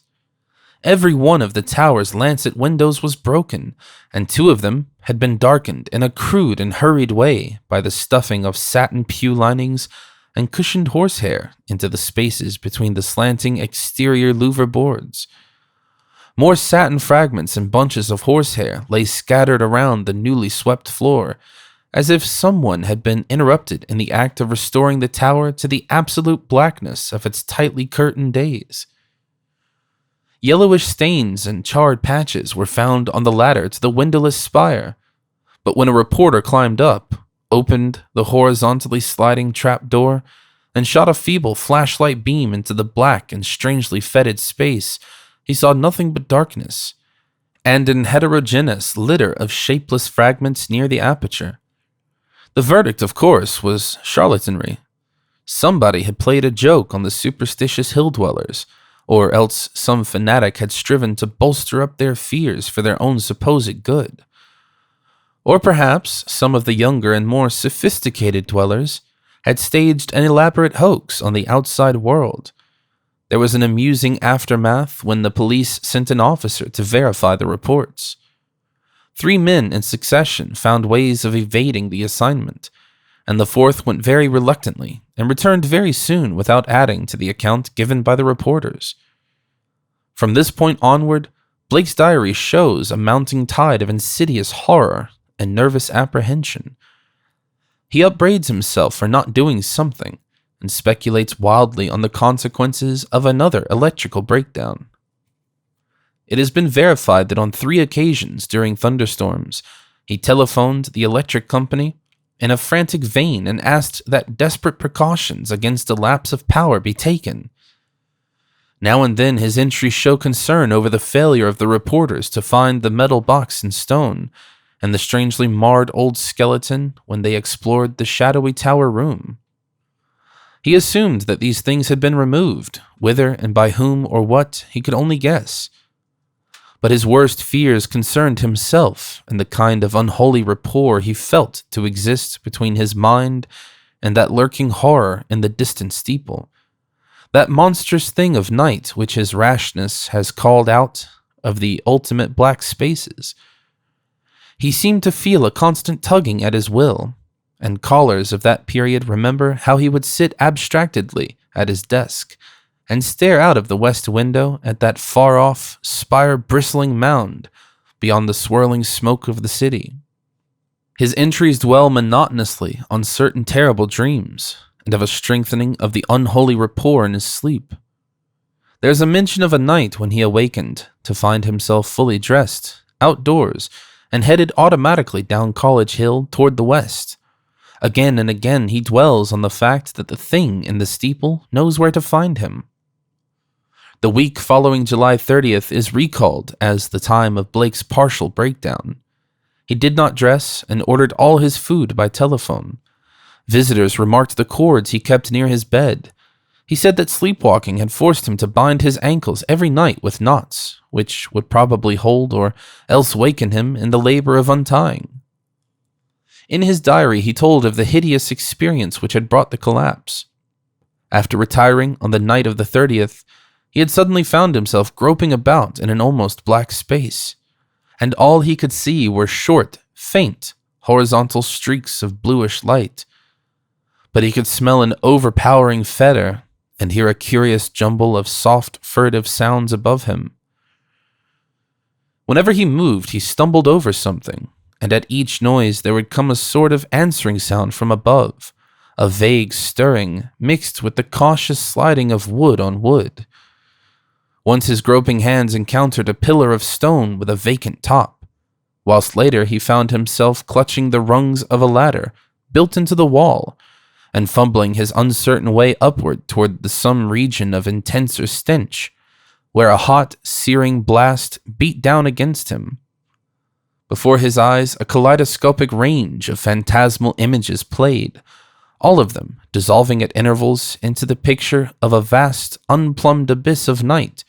Every one of the tower's lancet windows was broken, and 2 of them had been darkened in a crude and hurried way by the stuffing of satin pew linings and cushioned horsehair into the spaces between the slanting exterior louver boards. More satin fragments and bunches of horsehair lay scattered around the newly swept floor, as if someone had been interrupted in the act of restoring the tower to the absolute blackness of its tightly curtained days. Yellowish stains and charred patches were found on the ladder to the windowless spire, but when a reporter climbed up, opened the horizontally sliding trap door, and shot a feeble flashlight beam into the black and strangely fetid space, he saw nothing but darkness, and an heterogeneous litter of shapeless fragments near the aperture. The verdict, of course, was charlatanry. Somebody had played a joke on the superstitious hill-dwellers, or else some fanatic had striven to bolster up their fears for their own supposed good. Or perhaps some of the younger and more sophisticated dwellers had staged an elaborate hoax on the outside world. There was an amusing aftermath when the police sent an officer to verify the reports. 3 men in succession found ways of evading the assignment, and the 4th went very reluctantly and returned very soon without adding to the account given by the reporters. From this point onward, Blake's diary shows a mounting tide of insidious horror and nervous apprehension. He upbraids himself for not doing something, and speculates wildly on the consequences of another electrical breakdown. It has been verified that on 3 occasions during thunderstorms, he telephoned the electric company in a frantic vein and asked that desperate precautions against a lapse of power be taken. Now and then his entries show concern over the failure of the reporters to find the metal box and stone, and the strangely marred old skeleton when they explored the shadowy tower room. He assumed that these things had been removed, whither and by whom or what he could only guess. But his worst fears concerned himself and the kind of unholy rapport he felt to exist between his mind and that lurking horror in the distant steeple, that monstrous thing of night which his rashness has called out of the ultimate black spaces. He seemed to feel a constant tugging at his will, and callers of that period remember how he would sit abstractedly at his desk and stare out of the west window at that far-off, spire-bristling mound beyond the swirling smoke of the city. His entries dwell monotonously on certain terrible dreams, and of a strengthening of the unholy rapport in his sleep. There's a mention of a night when he awakened to find himself fully dressed, outdoors, and headed automatically down College Hill toward the west. Again and again he dwells on the fact that the thing in the steeple knows where to find him. The week following July 30th is recalled as the time of Blake's partial breakdown. He did not dress and ordered all his food by telephone. Visitors remarked the cords he kept near his bed. He said that sleepwalking had forced him to bind his ankles every night with knots, which would probably hold or else waken him in the labor of untying. In his diary, he told of the hideous experience which had brought the collapse. After retiring on the night of the 30th, he had suddenly found himself groping about in an almost black space, and all he could see were short, faint, horizontal streaks of bluish light. But he could smell an overpowering fetor and hear a curious jumble of soft, furtive sounds above him. Whenever he moved, he stumbled over something, and at each noise there would come a sort of answering sound from above, a vague stirring mixed with the cautious sliding of wood on wood. Once his groping hands encountered a pillar of stone with a vacant top, whilst later he found himself clutching the rungs of a ladder built into the wall and fumbling his uncertain way upward toward some region of intenser stench, where a hot, searing blast beat down against him. Before his eyes, a kaleidoscopic range of phantasmal images played, all of them dissolving at intervals into the picture of a vast, unplumbed abyss of night,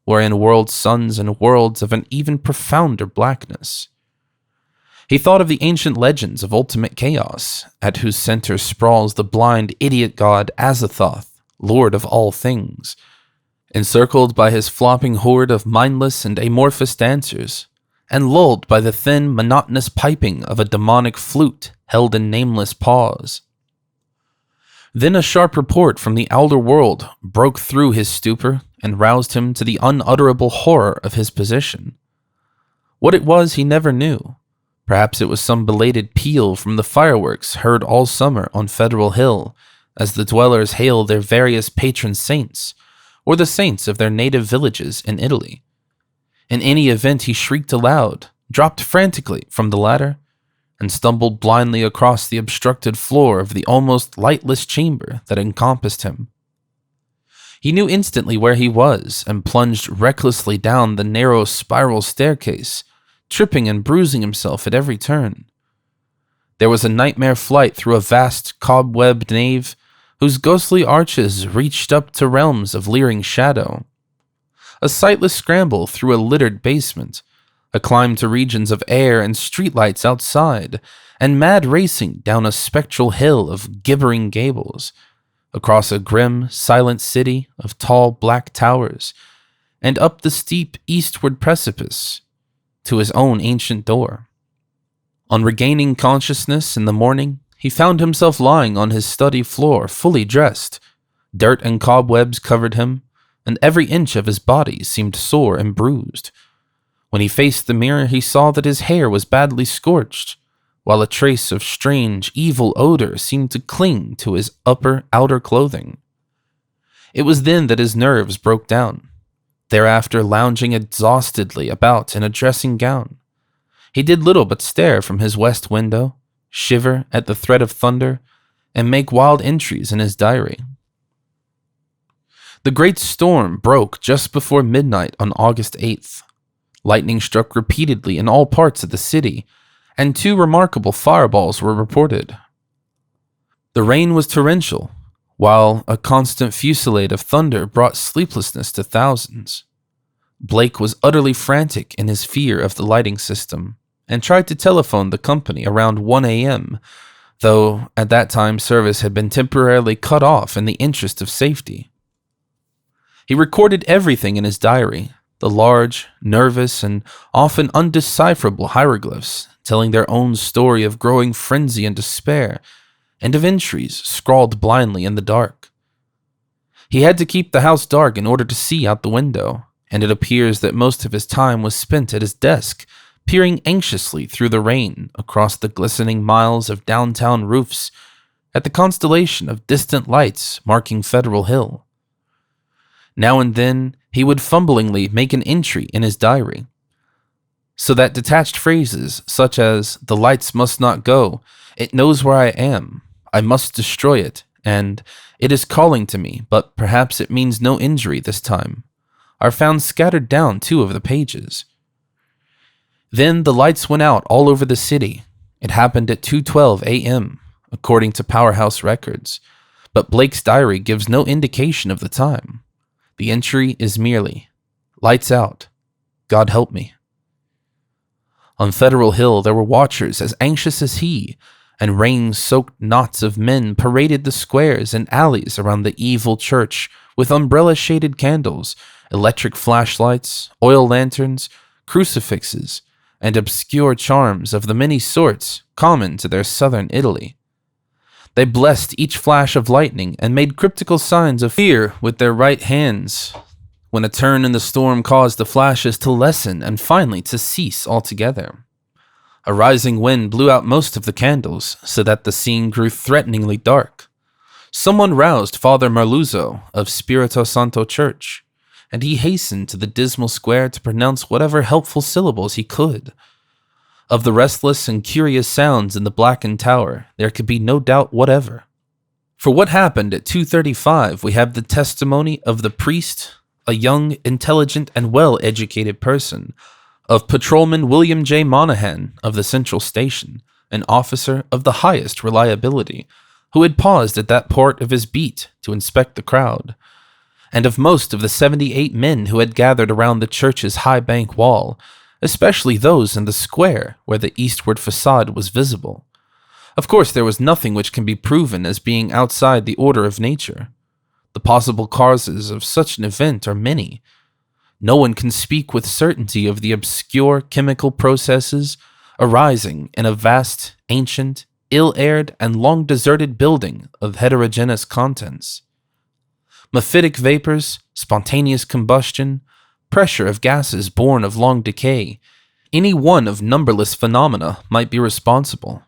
wherein whirled suns and worlds of an even profounder blackness. He thought of the ancient legends of ultimate chaos, at whose center sprawls the blind idiot god Azathoth, lord of all things, encircled by his flopping horde of mindless and amorphous dancers, and lulled by the thin, monotonous piping of a demonic flute held in nameless paws. Then a sharp report from the outer world broke through his stupor and roused him to the unutterable horror of his position. What it was he never knew. Perhaps it was some belated peal from the fireworks heard all summer on Federal Hill, as the dwellers hail their various patron saints, or the saints of their native villages in Italy. In any event, he shrieked aloud, dropped frantically from the ladder, and stumbled blindly across the obstructed floor of the almost lightless chamber that encompassed him. He knew instantly where he was and plunged recklessly down the narrow spiral staircase, tripping and bruising himself at every turn. There was a nightmare flight through a vast cobwebbed nave whose ghostly arches reached up to realms of leering shadow. A sightless scramble through a littered basement, a climb to regions of air and streetlights outside, and mad racing down a spectral hill of gibbering gables, across a grim, silent city of tall black towers, and up the steep eastward precipice to his own ancient door. On regaining consciousness in the morning, he found himself lying on his study floor, fully dressed. Dirt and cobwebs covered him, and every inch of his body seemed sore and bruised. When he faced the mirror, he saw that his hair was badly scorched, while a trace of strange, evil odor seemed to cling to his outer clothing. It was then that his nerves broke down, thereafter lounging exhaustedly about in a dressing gown. He did little but stare from his west window, shiver at the threat of thunder, and make wild entries in his diary. The great storm broke just before midnight on August 8th. Lightning struck repeatedly in all parts of the city, and 2 remarkable fireballs were reported. The rain was torrential, while a constant fusillade of thunder brought sleeplessness to thousands. Blake was utterly frantic in his fear of the lighting system, and tried to telephone the company around 1 a.m., though at that time service had been temporarily cut off in the interest of safety. He recorded everything in his diary, the large, nervous, and often undecipherable hieroglyphs telling their own story of growing frenzy and despair, and of entries scrawled blindly in the dark. He had to keep the house dark in order to see out the window, and it appears that most of his time was spent at his desk, peering anxiously through the rain across the glistening miles of downtown roofs at the constellation of distant lights marking Federal Hill. Now and then, he would fumblingly make an entry in his diary, so that detached phrases such as, "The lights must not go," "It knows where I am," "I must destroy it," and "It is calling to me, but perhaps it means no injury this time," are found scattered down 2 of the pages. Then the lights went out all over the city. It happened at 2:12 a.m., according to Powerhouse records, but Blake's diary gives no indication of the time. The entry is merely, "Lights out. God help me." On Federal Hill there were watchers as anxious as he, and rain-soaked knots of men paraded the squares and alleys around the evil church with umbrella-shaded candles, electric flashlights, oil lanterns, crucifixes, and obscure charms of the many sorts common to their southern Italy. They blessed each flash of lightning and made cryptical signs of fear with their right hands, when a turn in the storm caused the flashes to lessen and finally to cease altogether. A rising wind blew out most of the candles, so that the scene grew threateningly dark. Someone roused Father Merluzzo of Spirito Santo Church, and he hastened to the dismal square to pronounce whatever helpful syllables he could. Of the restless and curious sounds in the blackened tower, there could be no doubt whatever. For what happened at 2:35, we have the testimony of the priest, a young, intelligent, and well-educated person, of Patrolman William J. Monahan of the Central Station, an officer of the highest reliability, who had paused at that part of his beat to inspect the crowd, and of most of the 78 men who had gathered around the church's high bank wall, especially those in the square where the eastward facade was visible. Of course, there was nothing which can be proven as being outside the order of nature. The possible causes of such an event are many. No one can speak with certainty of the obscure chemical processes arising in a vast, ancient, ill-aired, and long-deserted building of heterogeneous contents. Mephitic vapors, spontaneous combustion, pressure of gases born of long decay, any one of numberless phenomena might be responsible.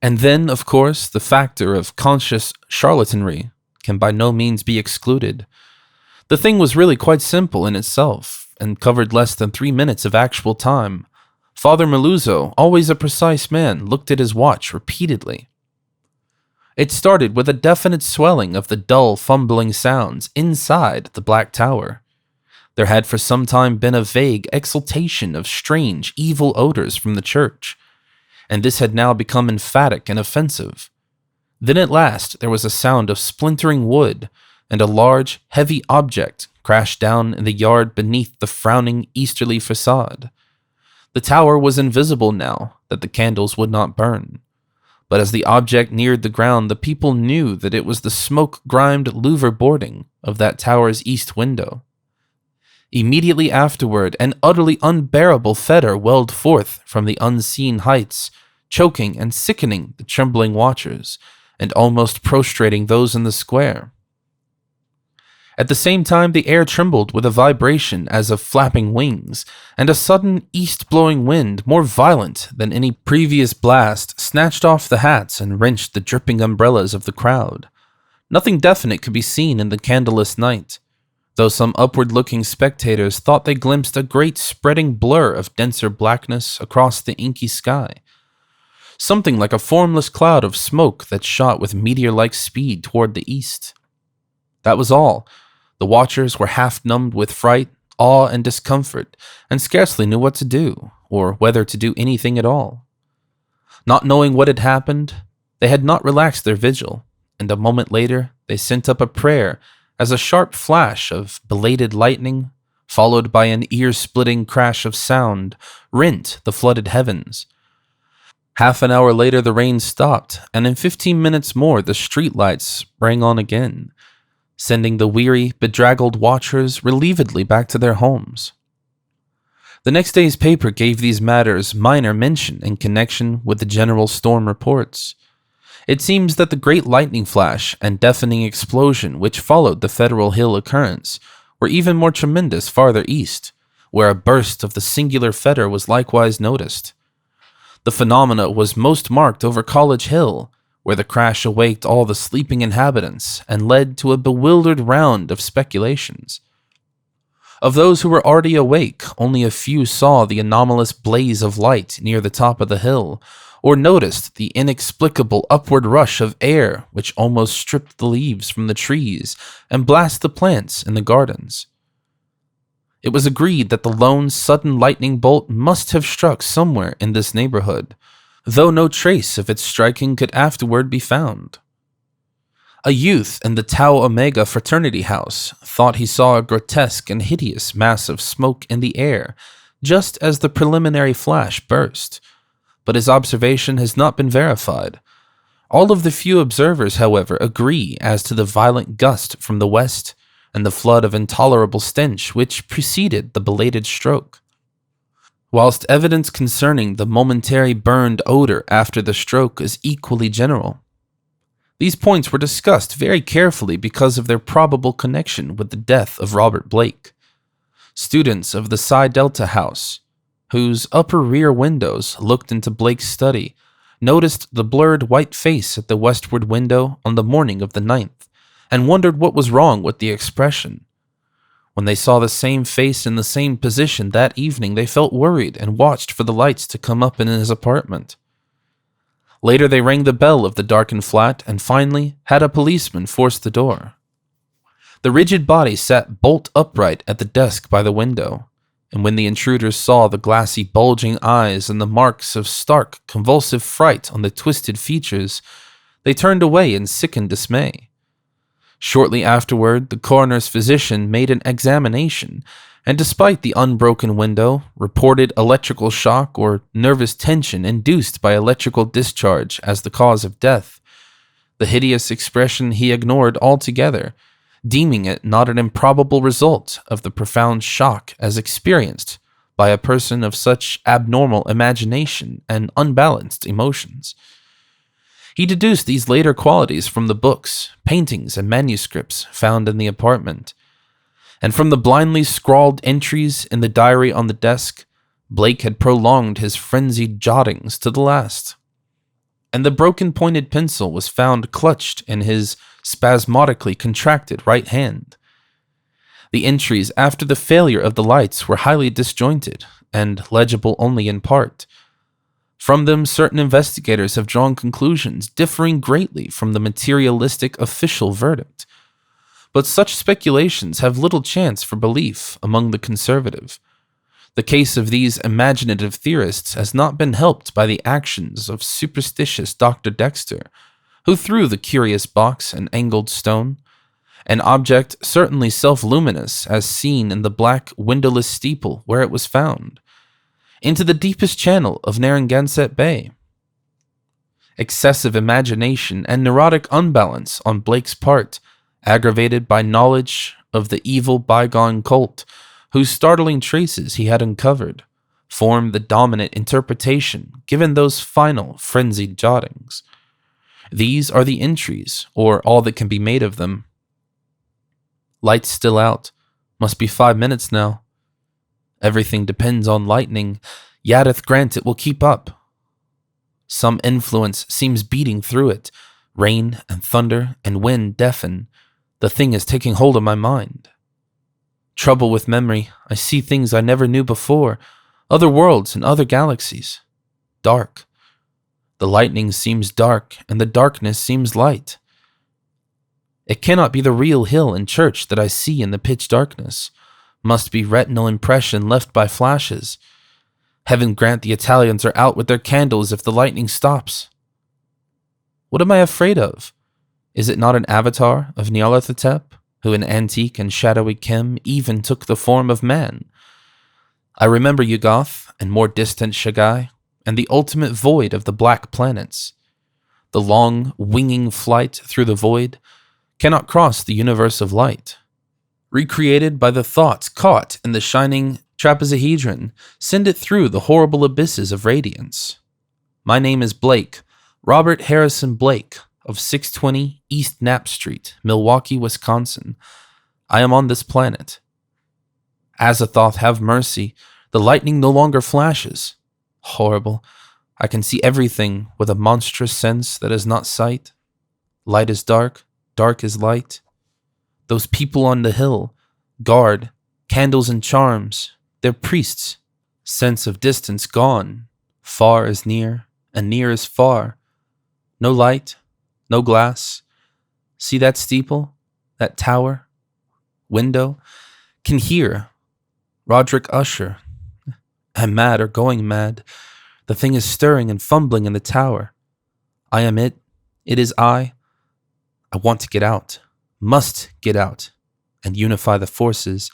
And then, of course, the factor of conscious charlatanry can by no means be excluded. The thing was really quite simple in itself, and covered less than 3 minutes of actual time. Father Merluzzo, always a precise man, looked at his watch repeatedly. It started with a definite swelling of the dull, fumbling sounds inside the Black Tower. There had for some time been a vague exhalation of strange, evil odors from the church, and this had now become emphatic and offensive. Then at last there was a sound of splintering wood, and a large, heavy object crashed down in the yard beneath the frowning easterly facade. The tower was invisible now that the candles would not burn, but as the object neared the ground, the people knew that it was the smoke-grimed louver boarding of that tower's east window. Immediately afterward, an utterly unbearable fetor welled forth from the unseen heights, choking and sickening the trembling watchers, and almost prostrating those in the square. At the same time, the air trembled with a vibration as of flapping wings, and a sudden east-blowing wind, more violent than any previous blast, snatched off the hats and wrenched the dripping umbrellas of the crowd. Nothing definite could be seen in the candleless night, though some upward-looking spectators thought they glimpsed a great spreading blur of denser blackness across the inky sky, something like a formless cloud of smoke that shot with meteor-like speed toward the east. That was all. The watchers were half-numbed with fright, awe, and discomfort, and scarcely knew what to do, or whether to do anything at all. Not knowing what had happened, they had not relaxed their vigil, and a moment later they sent up a prayer as a sharp flash of belated lightning, followed by an ear-splitting crash of sound, rent the flooded heavens. Half an hour later the rain stopped, and in 15 minutes more the streetlights sprang on again, sending the weary, bedraggled watchers relievedly back to their homes. The next day's paper gave these matters minor mention in connection with the general storm reports. It seems that the great lightning flash and deafening explosion which followed the Federal Hill occurrence were even more tremendous farther east, where a burst of the singular fetor was likewise noticed. The phenomena was most marked over College Hill, where the crash awaked all the sleeping inhabitants and led to a bewildered round of speculations. Of those who were already awake, only a few saw the anomalous blaze of light near the top of the hill, or noticed the inexplicable upward rush of air which almost stripped the leaves from the trees and blasted the plants in the gardens. It was agreed that the lone sudden lightning bolt must have struck somewhere in this neighborhood, though no trace of its striking could afterward be found. A youth in the Tau Omega fraternity house thought he saw a grotesque and hideous mass of smoke in the air just as the preliminary flash burst, but his observation has not been verified. All of the few observers, however, agree as to the violent gust from the west and the flood of intolerable stench which preceded the belated stroke, whilst evidence concerning the momentary burned odor after the stroke is equally general. These points were discussed very carefully because of their probable connection with the death of Robert Blake. Students of the Psi Delta house, whose upper rear windows looked into Blake's study, noticed the blurred white face at the westward window on the morning of the 9th, and wondered what was wrong with the expression. When they saw the same face in the same position that evening, they felt worried and watched for the lights to come up in his apartment. Later, they rang the bell of the darkened flat and finally had a policeman force the door. The rigid body sat bolt upright at the desk by the window, and when the intruders saw the glassy bulging eyes and the marks of stark, convulsive fright on the twisted features, they turned away in sickened dismay. Shortly afterward, the coroner's physician made an examination, and despite the unbroken window, reported electrical shock or nervous tension induced by electrical discharge as the cause of death. The hideous expression he ignored altogether, deeming it not an improbable result of the profound shock as experienced by a person of such abnormal imagination and unbalanced emotions. He deduced these later qualities from the books, paintings, and manuscripts found in the apartment, and from the blindly scrawled entries in the diary on the desk. Blake had prolonged his frenzied jottings to the last, and the broken pointed pencil was found clutched in his spasmodically contracted right hand. The entries after the failure of the lights were highly disjointed and legible only in part. From them, certain investigators have drawn conclusions differing greatly from the materialistic official verdict. But such speculations have little chance for belief among the conservative. The case of these imaginative theorists has not been helped by the actions of superstitious Dr. Dexter, who threw the curious box and angled stone, an object certainly self-luminous as seen in the black windowless steeple where it was found, into the deepest channel of Narragansett Bay. Excessive imagination and neurotic unbalance on Blake's part, aggravated by knowledge of the evil bygone cult, whose startling traces he had uncovered, formed the dominant interpretation given those final frenzied jottings. These are the entries, or all that can be made of them. Lights still out. Must be 5 minutes now. Everything depends on lightning. Yadeth grant it will keep up. Some influence seems beating through it. Rain and thunder and wind deafen. The thing is taking hold of my mind. Trouble with memory. I see things I never knew before. Other worlds and other galaxies. Dark. The lightning seems dark, and the darkness seems light. It cannot be the real hill and church that I see in the pitch darkness. Must be retinal impression left by flashes. Heaven grant the Italians are out with their candles if the lightning stops. What am I afraid of? Is it not an avatar of Nyarlathotep, who in antique and shadowy Kem even took the form of man? I remember Yuggoth and more distant Shagai, and the ultimate void of the black planets. The long, winging flight through the void cannot cross the universe of light. Recreated by the thoughts caught in the shining trapezohedron, send it through the horrible abysses of radiance. My name is Blake, Robert Harrison Blake of 620 East Knapp Street, Milwaukee, Wisconsin. I am on this planet. Azathoth, have mercy. The lightning no longer flashes. Horrible. I can see everything with a monstrous sense that is not sight. Light is dark, dark is light. Those people on the hill, guard, candles and charms, they're priests. Sense of distance gone. Far is near, and near is far. No light, no glass. See that steeple, that tower, window? Can hear. Roderick Usher. I'm mad or going mad. The thing is stirring and fumbling in the tower. I am it. It is I. I want to get out. Must get out. And unify the forces.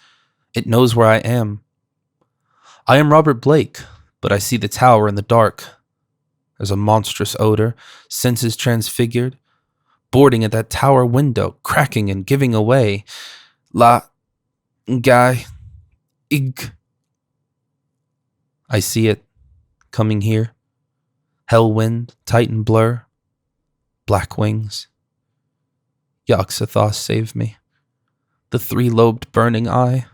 It knows where I am. I am Robert Blake, but I see the tower in the dark. There's a monstrous odor, senses transfigured, boarding at that tower window, cracking and giving away. La... Guy... Ig... I see it, coming here. Hell wind, Titan blur, black wings. Yog-Sothoth, save me. The three-lobed burning eye.